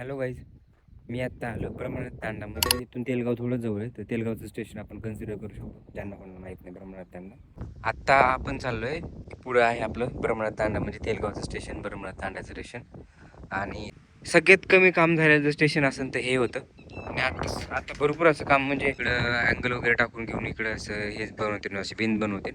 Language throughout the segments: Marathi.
हॅलो गाईज, मी आत्ता आलो ब्रह्मनाथ तांडा. म्हणजे इथून तेलगाव थोडं जवळ आहे, तर तेलगावचं स्टेशन आपण कन्सिडर करू शकतो. ज्यांना पण माहीत नाही ब्रह्मनाथ तांडा. आत्ता आपण चाललोय, पुढं आहे आपलं ब्रह्मनाथ तांडा, म्हणजे तेलगावचं स्टेशन, ब्रह्मनाथ तांड्याचं स्टेशन. आणि सगळ्यात कमी काम झालेलं स्टेशन असेल तर हे होतं. आणि आता भरपूर असं काम, म्हणजे इकडं अँगल वगैरे टाकून घेऊन इकडं असं हे बनवते ना, असे भिंत बनवते.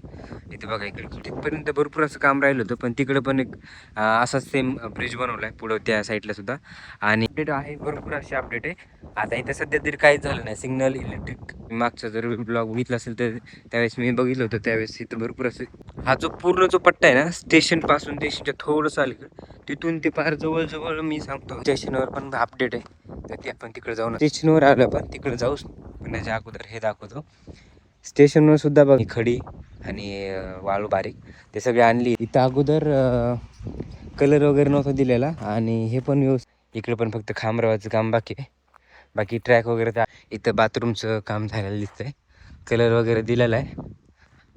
इथे बघा, इकडे तिथपर्यंत भरपूर असं काम राहिलं होतं, पण तिकडं पण एक असाच सेम ब्रिज बनवलाय पुढं त्या साईडला सुद्धा. आणि अपडेट आहे, भरपूर असे अपडेट आहे. आता इथं सध्या तरी काहीच झालं नाही. सिग्नल, इलेक्ट्रिक, मागचा जर ब्लॉग बघितला असेल तर त्यावेळेस मी बघितलं होतं, त्यावेळेस इथं भरपूर असं हा जो पूर्ण जो पट्टा आहे ना, स्टेशन पासून स्टेशनच्या थोडंसं अलीकडे तिथून ते फार जवळ मी सांगतो स्टेशनवर पण अपडेट आहे. तर ते आपण तिकडे जाऊन स्टेशनवर आलं, पण तिकडे जाऊच पण त्याच्या अगोदर हे दाखवतो. स्टेशनवर सुद्धा बघ खडी आणि वाळू बारीक ते सगळे आणली. इथं अगोदर कलर वगैरे नव्हता दिलेला, आणि हे पण इकडे पण फक्त खांबरावाचं काम बाकी आहे. बाकी ट्रॅक वगैरे त्या इथं बाथरूमचं काम झालेलं दिसतंय. कलर वगैरे दिलेला आहे.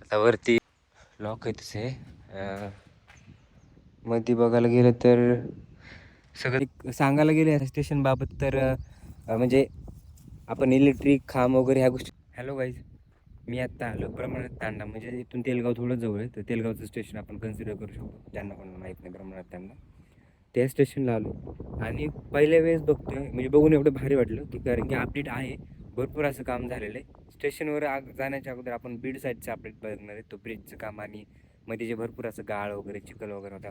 आता वरती लॉक आहे तसे. मध्ये बघायला गेलं तर सगळं सांगायला गेले स्टेशन बाबत तर म्हणजे आपण इलेक्ट्रिक खांब वगैरे ह्या गोष्टी. हॅलो गाईज, मी आत्ता आलो ब्रह्मनाथ तांडा. म्हणजे इथून तेलगाव थोडं जवळ आहे, तर तेलगावचं स्टेशन आपण कन्सिडर करू शकतो. ज्यांना पण माहीत नाही ब्रह्मनाथ तांडा, त्या स्टेशनला आलो. आणि पहिल्या वेळेस बघतोय, म्हणजे बघून एवढं भारी वाटलं की, कारण की अपडेट आहे, भरपूर असं काम झालेलं आहे. स्टेशनवर जाण्याच्या अगोदर आपण बीड साईडचं अपडेट बघणार आहे. तो ब्रिजचं काम, आणि मध्ये जे भरपूर असं गाळ वगैरे चिखल वगैरे होता,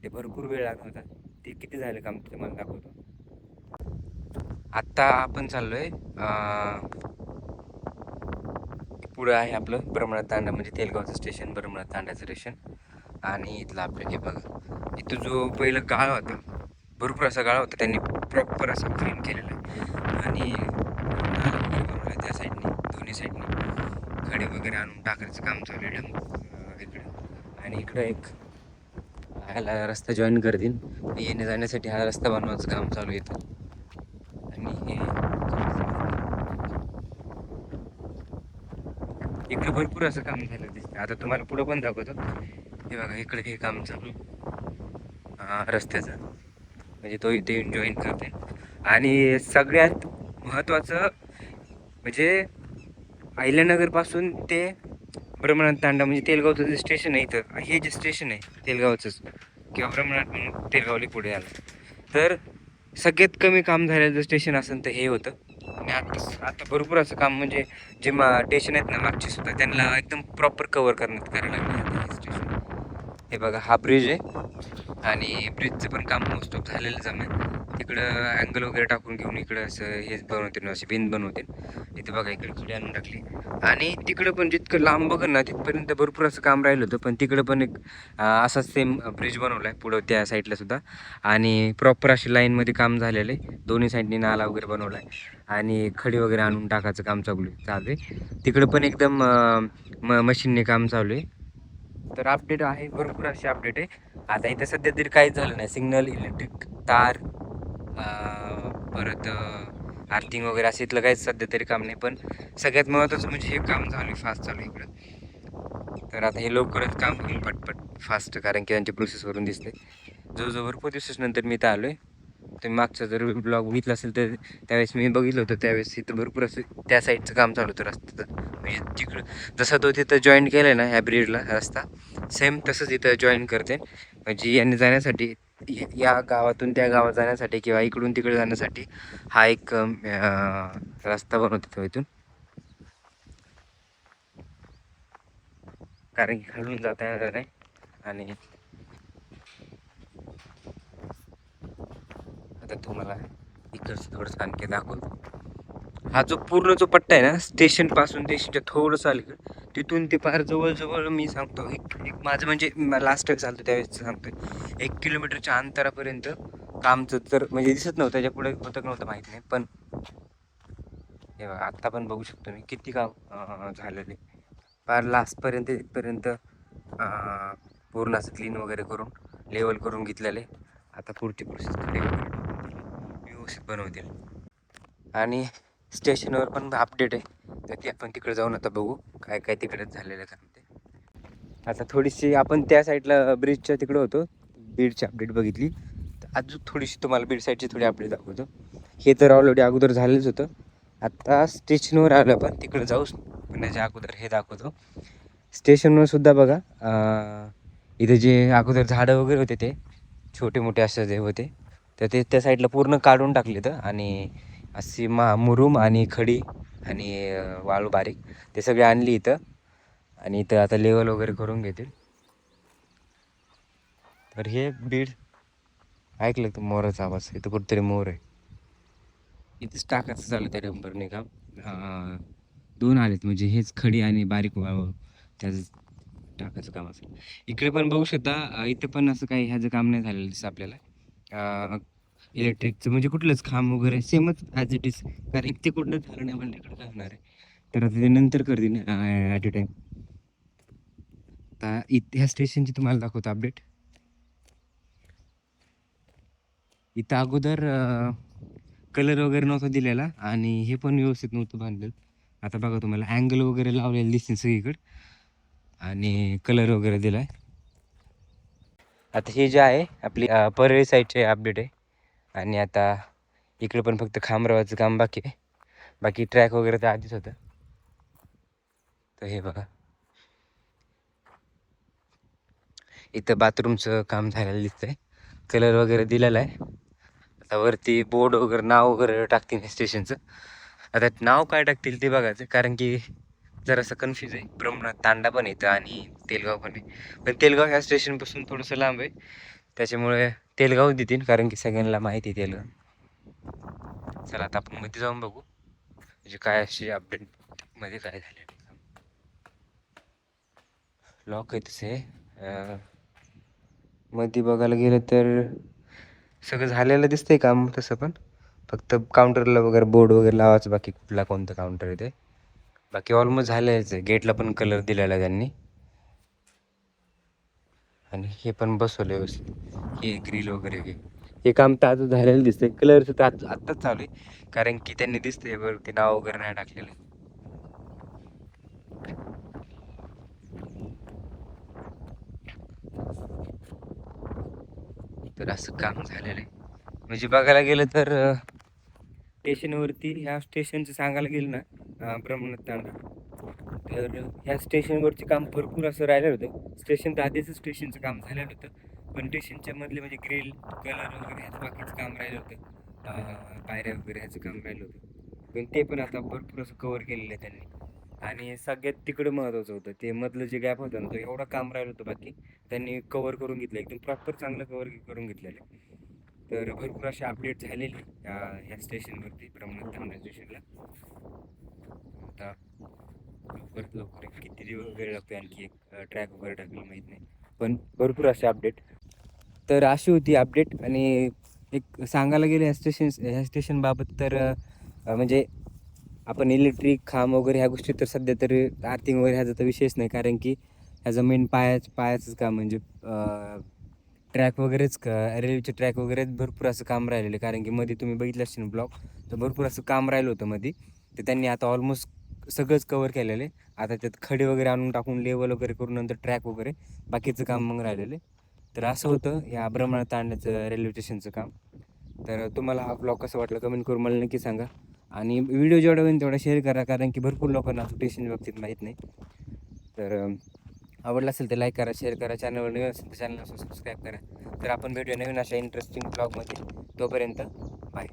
ते भरपूर वेळ लागत होता. ते किती झालं काम ते मला दाखवतो. आत्ता आपण चाललोय पुढं आहे आपलं ब्रह्मनाथ तांडा, म्हणजे तेलगावचं स्टेशन, ब्रह्मनाथ तांड्याचं स्टेशन. आणि इथलं आपलं हे बघा, इथं जो पहिलं गाळ होता, भरपूर असा गाळ होता, त्यांनी प्रॉपर असं क्लीन केलेलं आहे. आणि नाला वगैरे बनवला त्या साईडने, दोन्ही साईडने खडे वगैरे आणून टाकायचं काम चालू आहे इकडं. आणि इकडं एक ह्याला रस्ता जॉईन करतील, येण्या जाण्यासाठी हा रस्ता बनवायचं काम चालू येतं. आणि हे इकडे भरपूर असं काम झालं दिसतं. आता तुम्हाला पुढं पण दाखवतो. हे बघा, इकडे हे काम चालू रस्त्याचं, म्हणजे तो इथे येऊन जॉईन करते. आणि सगळ्यात महत्त्वाचं म्हणजे अहिल्यानगरपासून ते ब्रह्मनाथ तांडा, म्हणजे तेलगावचं जे स्टेशन आहे, इथं हे जे स्टेशन आहे तेलगावचंच, किंवा ब्रह्मनाथ म्हणून तेलगावली पुढे आलं तर सगळ्यात कमी काम झालेलं स्टेशन असेल तर हे होतं. आणि आता भरपूर असं काम, म्हणजे जे स्टेशन आहेत ना मागचे सुद्धा, त्यांना एकदम प्रॉपर कव्हर करायला लागले स्टेशन. हे बघा, हा ब्रिज आहे, आणि ब्रिजचं पण काम मोस्ट ऑफ झालेलं जमेल. तिकडं अँगल वगैरे टाकून घेऊन इकडं असं हे बनवते ना, अशी भिंत बनवते. इथे बघा, इकडे खडी आणून टाकली. आणि तिकडं पण जितकं लांब बघ ना, तिथपर्यंत भरपूर असं काम राहिलं होतं, पण तिकडं पण एक असाच सेम ब्रिज बनवलाय पुढं त्या साईडला सुद्धा. आणि प्रॉपर अशी लाईनमध्ये काम झालेलं आहे. दोन्ही साईडनी नाला वगैरे बनवलाय, आणि खडी वगैरे आणून टाकायचं काम चालू आहे. तिकडं पण एकदम मशीनने काम चालू आहे. तर अपडेट आहे, भरपूर असे अपडेट आहे. आता इथं सध्या तरी काहीच झालं नाही. सिग्नल, इलेक्ट्रिक तार, परत आर्थिंग वगैरे असं इथलं काहीच सध्या तरी काम नाही. पण सगळ्यात महत्त्वाचं म्हणजे हे काम चालू आहे, फास्ट चालू आहे इकडं. तर आता हे लवकरच काम होईल पटपट फास्ट, कारण की त्यांच्या प्रोसेसवरून दिसते. जवळजवळ भरपूर दिवसानंतर मी इथं आलो आहे. तुम्ही मागचा जर ब्लॉग बघितला असेल तर त्यावेळेस मी बघितलं होतं, त्यावेळेस इथं भरपूर असं त्या साईडचं काम चालू होतं रस्त्याचं. म्हणजे तिकडं जसा तो तिथं जॉईन केलं आहे ना ह्या ब्रिजला रस्ता, सेम तसंच इथं जॉईन करते. म्हणजे यांनी जाण्यासाठी, या गावातून त्या गावात जाण्यासाठी, किंवा इकडून तिकडे जाण्यासाठी हा एक रस्ता बनवतो तो इथून. कारण की खालून जाता येणार नाही. आणि आता तुम्हाला इकडचं थोडंसं आणखी दाखवतो. हा जो पूर्ण जो पट्टा आहे ना, स्टेशन पासून स्टेशनच्या थोडंसं अलीकडे, तिथून ते फार जवळ मी सांगतो, एक माझं म्हणजे लास्ट टाइम चालतो त्यावेळेस सांगतोय, 1 किलोमीटरच्या अंतरापर्यंत कामचं तर म्हणजे दिसत नव्हतं. त्याच्या पुढे होतं का नव्हतं माहीत नाही, पण हे बघा, आत्ता पण बघू शकतो मी किती काम झालेले. फार लास्टपर्यंत इथपर्यंत पूर्ण असं क्लीन वगैरे करून लेवल करून घेतलेले. आता पुढची प्रोसेस व्यवस्थित बनवतील. आणि स्टेशनवर पण अपडेट आहे, तर ते आपण तिकडे जाऊन आता बघू काय काय तिकडेच झालेलं काम ते. आता थोडीशी आपण त्या साईडला ब्रिजच्या तिकडं होतो, बीडची अपडेट बघितली. तर अजून थोडीशी तुम्हाला बीड साईडची थोडी अपडेट दाखवतो. हे तर ऑलरेडी अगोदर झालेच होतं. आता स्टेशनवर आलं पण तिकडे जाऊच पण त्याच्या अगोदर हे दाखवतो. स्टेशनवर सुद्धा बघा इथे जे अगोदर झाडं वगैरे होते ते छोटे मोठे असे जे होते तर ते त्या साईडला पूर्ण काढून टाकले तर आणि अशी मुरुम आणि खडी आणि वाळू बारीक ते सगळे आणली इथं आणि इथं आता लेवल वगैरे करून घेतील. तर हे बीड ऐकलं तर मोराचा आवाज इथं कुठेतरी मोर आहे. इथेच टाकायचं झालं त्या डंपरने काम. 2 आलेत म्हणजे हेच खडी आणि बारीक वाळू त्याच टाकायचं काम असेल. इकडे पण बघू शकता इथं पण असं काही ह्याचं काम नाही झालेलं दिसतं आपल्याला. इलेक्ट्रिकचं म्हणजे कुठलंच खांब वगैरे सेमच ॲज इट इज कारण ते कुठलं झालं नाही पण इकडं काय होणार आहे तर आता ते नंतर करतील ॲट अ टाईम. आता ह्या स्टेशनची तुम्हाला दाखवतो अपडेट. इथं अगोदर कलर वगैरे नव्हता दिलेला आणि हे पण व्यवस्थित नव्हतं बांधलं. आता बघा तुम्हाला अँगल वगैरे लावलेलं दिसतील सगळीकडे आणि कलर वगैरे दिलाय. आता हे जे आहे आपली परळी साईडचे अपडेट आहे आणि आता इकडे पण फक्त खांबरावाचं काम बाकी आहे. बाकी ट्रॅक वगैरे तर आधीच होतं. तर हे बघा इथं बाथरूमचं काम झालेलं दिसतंय. कलर वगैरे दिलेला आहे. आता वरती बोर्ड वगैरे नाव वगैरे टाकतील स्टेशनचं. आता नाव काय टाकतील ते बघायचं कारण की जरासं कन्फ्यूज आहे. ब्रह्मनाथ तांडा पण येतं आणि तेलगाव पण आहे पण तेलगाव ह्या स्टेशनपासून थोडंसं लांब आहे त्याच्यामुळे तेलगाव देतील कारण की सगळ्यांना माहिती आहे तेलगाव. चला आता आपण मध्ये जाऊन बघू म्हणजे काय अशी अपडेट मध्ये काय झाले. लॉक आहे तसे मध्ये बघायला गेलं तर सगळं झालेलं दिसतंय काम तसं पण फक्त काउंटरला वगैरे बोर्ड वगैरे लावायचं बाकी कुठला कोणतं काउंटर आहे ते बाकी ऑलमोस्ट झालेलंच आहे. गेटला पण कलर दिलेला त्यांनी आणि हे पण बसवलं व्यवस्थित. हे ग्रिल वगैरे हे काम तर आता झालेलं दिसतंय. कलरचं तर आत्ताच चालू आहे कारण की त्यांनी दिसतंय वरती नाव वगैरे नाही टाकलेलं. तर असं काम झालेलं आहे म्हणजे बघायला गेलं तर स्टेशनवरती ह्या स्टेशनचं सांगायला गेलं ना ब्रह्मनाथ तांडा तर ह्या स्टेशनवरचे काम भरपूर असं राहिलेलं होतं. स्टेशन तर आधीच स्टेशनचं काम झालेलं होतं पण स्टेशनच्या मधले म्हणजे ग्रिल कलर वगैरे ह्याचं बाकीचं काम राहिलं होतं. पायऱ्या वगैरे ह्याचं काम राहिलं होतं पण ते पण आता भरपूर असं कवर केलेलं आहे त्यांनी. आणि सगळ्यात तिकडं महत्त्वाचं होतं ते मधलं जे गॅप होतं ना तो एवढं काम राहिलं होतं बाकी त्यांनी कवर करून घेतलं एकदम प्रॉपर चांगलं कवर करून घेतलेलं आहे. तर भरपूर अशी अपडेट झालेली ह्या स्टेशनवरती ब्रह्मनाथ तांडा स्टेशनला. आता लवकरात लवकर किती वेळ लागतो आणखी एक ट्रॅक वगैरे टाकलं माहीत नाही पण भरपूर असे अपडेट. तर अशी होती अपडेट आणि एक सांगायला गेलं ह्या स्टेशनबाबत तर म्हणजे आपण इलेक्ट्रिक खांब वगैरे ह्या गोष्टी तर सध्या तरी आर्थिंग वगैरे ह्याचा तर विषयच नाही कारण की ह्याचं मेन पायाचंच काम म्हणजे ट्रॅक वगैरेच रेल्वेचे ट्रॅक वगैरे भरपूर असं काम राहिलेलं कारण की मध्ये तुम्ही बघितलं असेल ब्लॉक तर भरपूर असं काम राहिलं होतं मध्ये तर त्यांनी आता ऑलमोस्ट सगळंच कवर केलेलं आहे. आता त्यात खडे वगैरे आणून टाकून लेवल वगैरे करून नंतर ट्रॅक वगैरे बाकीचं काम मग राहिलेलं आहे. तर असं होतं या ब्रह्मनाथ तांड्याचं रेल्वे स्टेशनचं काम. तर तुम्हाला हा ब्लॉग कसं वाटलं कमेंट करून मला नक्की सांगा आणि व्हिडिओ जेवढा होईल तेवढा शेअर करा कारण की भरपूर लोकांना स्टेशन बाबतीत माहीत नाही. तर आवडलं असेल तर लाईक करा शेअर करा चॅनलवर नवीन असेल तर चॅनलला सबस्क्राईब करा. तर आपण भेटूया नवीन अशा इंटरेस्टिंग ब्लॉगमध्ये. तोपर्यंत बाय.